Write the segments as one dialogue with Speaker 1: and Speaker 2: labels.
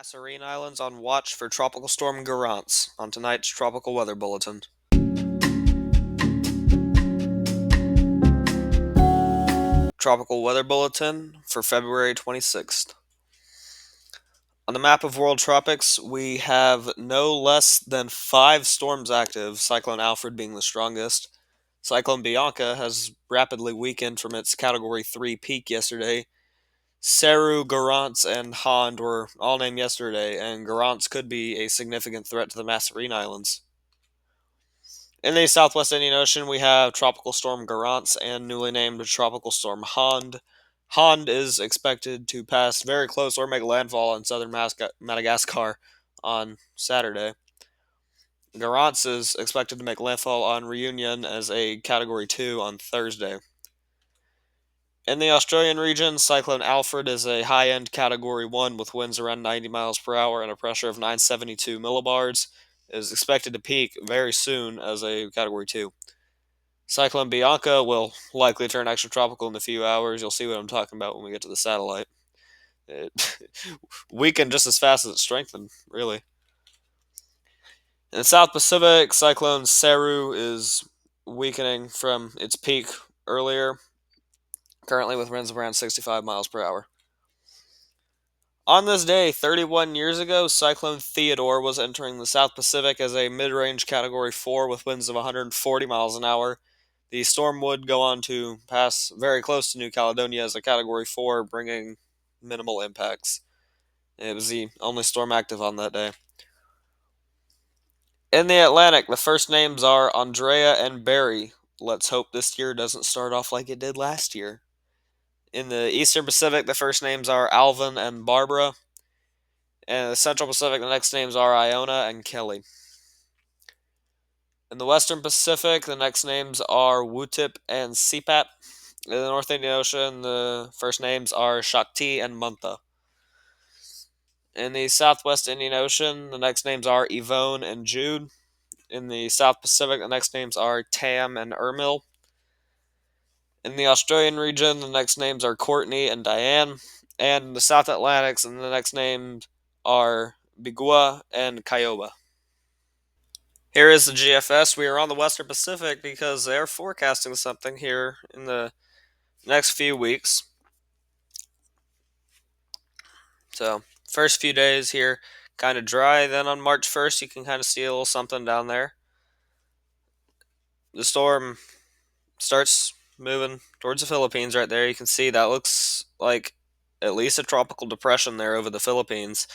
Speaker 1: Masserine Islands on watch for Tropical Storm Garance on tonight's Tropical Weather Bulletin. Tropical Weather Bulletin for February 26th. On the map of world tropics, we have no less than 5 storms active, Cyclone Alfred being the strongest. Cyclone Bianca has rapidly weakened from its Category 3 peak yesterday. Seru, Garance, and Hond were all named yesterday, and Garance could be a significant threat to the Masserine Islands. In the southwest Indian Ocean, we have Tropical Storm Garance and newly named Tropical Storm Hond. Hond is expected to pass very close or make landfall in southern Madagascar on Saturday. Garance is expected to make landfall on Reunion as a Category 2 on Thursday. In the Australian region, Cyclone Alfred is a high-end Category 1 with winds around 90 miles per hour and a pressure of 972 millibars. It is expected to peak very soon as a Category 2. Cyclone Bianca will likely turn extratropical in a few hours. You'll see what I'm talking about when we get to the satellite. It weakened just as fast as it strengthened, really. In the South Pacific, Cyclone Seru is weakening from its peak earlier, currently with winds of around 65 miles per hour. On this day, 31 years ago, Cyclone Theodore was entering the South Pacific as a mid-range Category 4 with winds of 140 miles an hour. The storm would go on to pass very close to New Caledonia as a Category 4, bringing minimal impacts. It was the only storm active on that day. In the Atlantic, the first names are Andrea and Barry. Let's hope this year doesn't start off like it did last year. In the Eastern Pacific, the first names are Alvin and Barbara. And in the Central Pacific, the next names are Iona and Kelly. In the Western Pacific, the next names are Wutip and Sipat. In the North Indian Ocean, the first names are Shakti and Mantha. In the Southwest Indian Ocean, the next names are Yvonne and Jude. In the South Pacific, the next names are Tam and Ermil. In the Australian region, the next names are Courtney and Diane. And in the South Atlantic, the next names are Bigua and Kiowa. Here is the GFS. We are on the Western Pacific because they're forecasting something here in the next few weeks. So, first few days here, kind of dry. Then on March 1st, you can kind of see a little something down there. The storm starts moving towards the Philippines right there. You can see that looks like at least a tropical depression there over the Philippines.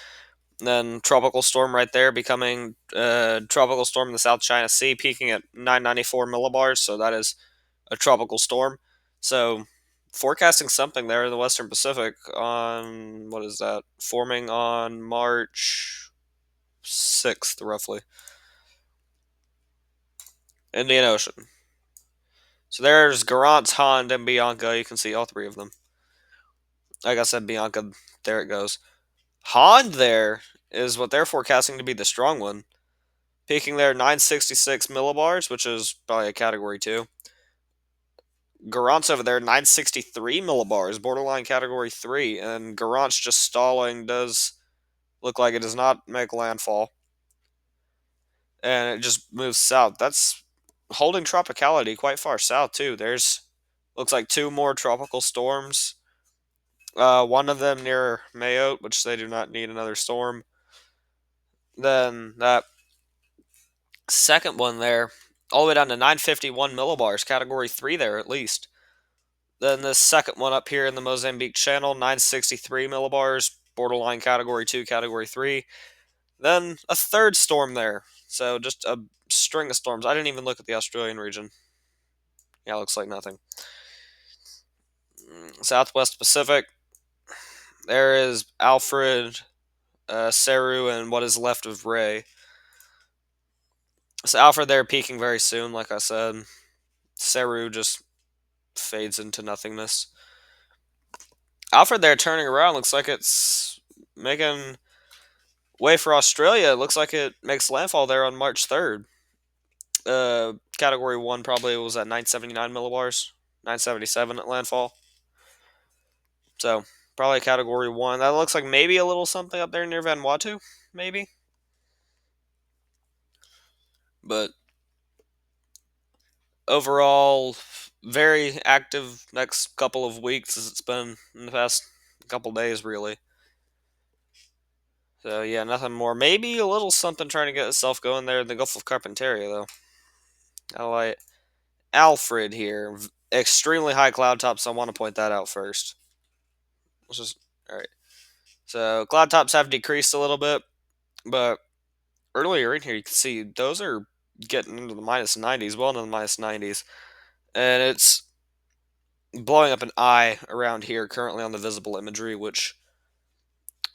Speaker 1: Then tropical storm right there becoming tropical storm in the South China Sea, peaking at 994 millibars. So that is a tropical storm. So forecasting something there in the Western Pacific on, what is that, forming on March 6th, roughly. Indian Ocean. So there's Garance, Hond, and Bianca. You can see all three of them. Like I said, Bianca, there it goes. Hond there is what they're forecasting to be the strong one. Peaking there 966 millibars, which is probably a Category 2. Garance over there, 963 millibars, borderline Category 3. And Garance just stalling does look like it does not make landfall. And it just moves south. That's holding tropicality quite far south, too. There's, looks like 2 more tropical storms. One of them near Mayotte, which they do not need another storm. Then that second one there, all the way down to 951 millibars, Category 3 there at least. Then this second one up here in the Mozambique Channel, 963 millibars, borderline Category 2, Category 3. Then a third storm there. So just a string of storms. I didn't even look at the Australian region. Yeah, looks like nothing. Southwest Pacific, there is Alfred, Seru, and what is left of Ray. So Alfred there peaking very soon, like I said. Seru just fades into nothingness. Alfred there turning around, looks like it's making way for Australia. It looks like it makes landfall there on March 3rd. Category 1 probably was at 979 millibars, 977 at landfall. So Probably Category 1. That looks like maybe a little something up there near Vanuatu, maybe. But overall, very active next couple of weeks as it's been in the past couple days, really. So yeah, nothing more. Maybe a little something trying to get itself going there in the Gulf of Carpentaria, though. I like Alfred here. Extremely high cloud tops. I want to point that out first. Let's just all right. So cloud tops have decreased a little bit, but earlier in here you can see those are getting into the minus 90s, well into the minus 90s, and it's blowing up an eye around here currently on the visible imagery, which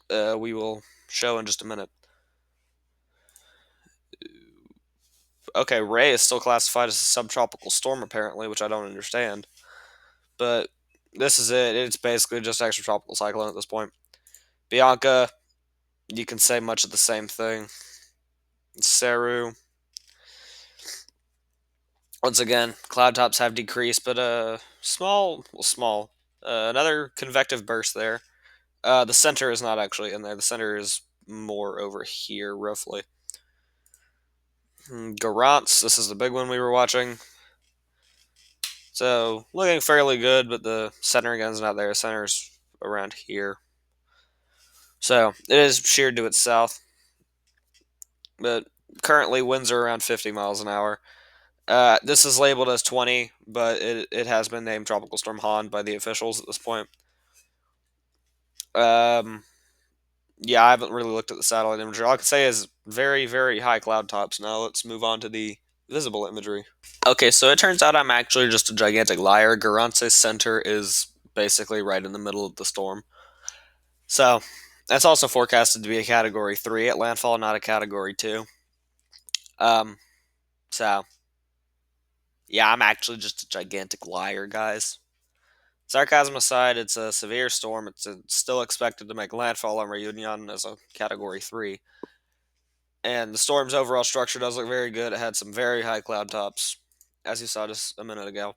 Speaker 1: we will show in just a minute. Okay, Ray is still classified as a subtropical storm apparently, which I don't understand. But this is it. It's basically just extratropical cyclone at this point. Bianca, you can say much of the same thing. Saru, once again, cloud tops have decreased, but small. Another convective burst there. The center is not actually in there. The center is more over here, roughly. Garance, this is the big one we were watching. So, looking fairly good, but the center again is not there. The center's around here. So, it is sheared to its south. But currently, winds are around 50 miles an hour. This is labeled as 20, but it has been named Tropical Storm Han by the officials at this point. Um, yeah, I haven't really looked at the satellite imagery. All I can say is very, very high cloud tops. Now let's move on to the visible imagery. Okay, so it turns out I'm actually just a gigantic liar. Garance's center is basically right in the middle of the storm. So, that's also forecasted to be a Category 3 at landfall, not a Category 2. Um, so, yeah, I'm actually just a gigantic liar, guys. Sarcasm aside, it's a severe storm. It's still expected to make landfall on Reunion as a Category 3. And the storm's overall structure does look very good. It had some very high cloud tops, as you saw just a minute ago.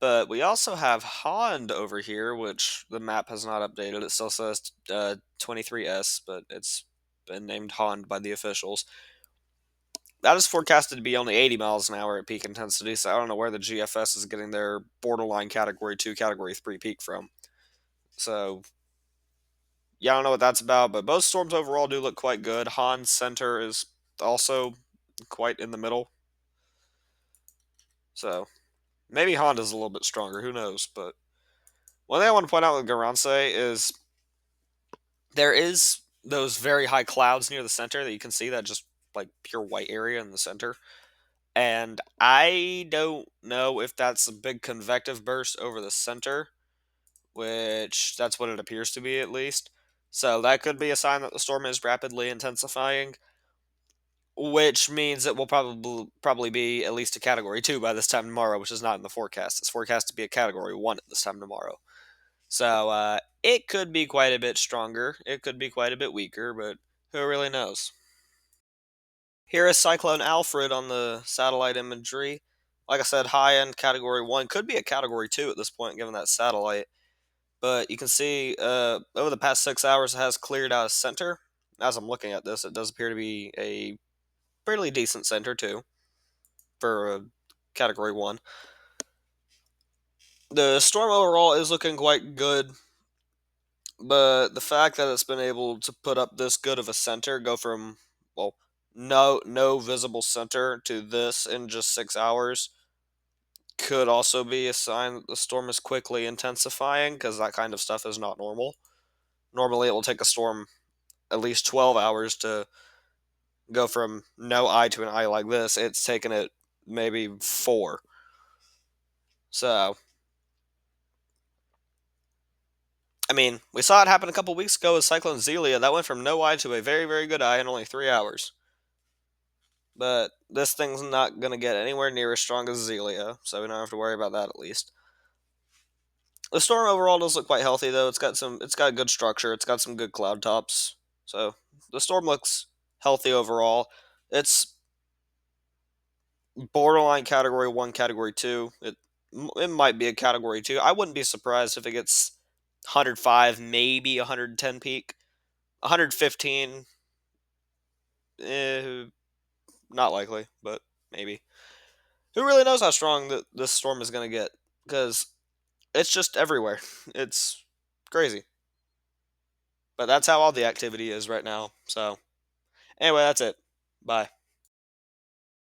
Speaker 1: But we also have Hond over here, which the map has not updated. It still says 23S, but it's been named Hond by the officials. That is forecasted to be only 80 miles an hour at peak intensity, so I don't know where the GFS is getting their borderline Category 2, Category 3 peak from. So, yeah, I don't know what that's about, but both storms overall do look quite good. Han's center is also quite in the middle. So, maybe Honda's a little bit stronger, who knows, but one thing I want to point out with Garance is there is those very high clouds near the center that you can see, that just like pure white area in the center. And I don't know if that's a big convective burst over the center, which that's what it appears to be at least. So that could be a sign that the storm is rapidly intensifying, which means it will probably be at least a Category 2 by this time tomorrow, which is not in the forecast. It's forecast to be a Category 1 at this time tomorrow. So it could be quite a bit stronger. It could be quite a bit weaker, but who really knows? Here is Cyclone Alfred on the satellite imagery. Like I said, high-end Category 1. Could be a Category 2 at this point, given that satellite. But you can see over the past 6 hours, it has cleared out a center. As I'm looking at this, it does appear to be a fairly decent center, too, for a Category 1. The storm overall is looking quite good, but the fact that it's been able to put up this good of a center, go from, well, no visible center to this in just 6 hours, could also be a sign that the storm is quickly intensifying, because that kind of stuff is not normal. Normally, it will take a storm at least 12 hours to go from no eye to an eye like this. It's taken it maybe 4. So, I mean, we saw it happen a couple weeks ago with Cyclone Zelia. That went from no eye to a very, very good eye in only 3 hours. But this thing's not going to get anywhere near as strong as Zelia, so we don't have to worry about that at least. The storm overall does look quite healthy, though. It's got good structure. It's got some good cloud tops. So the storm looks healthy overall. It's borderline Category 1, Category 2. It might be a category 2. I wouldn't be surprised if it gets 105, maybe 110 peak. 115, eh, not likely, but maybe. Who really knows how strong this storm is going to get? Because it's just everywhere. It's crazy. But that's how all the activity is right now. So, anyway, that's it. Bye.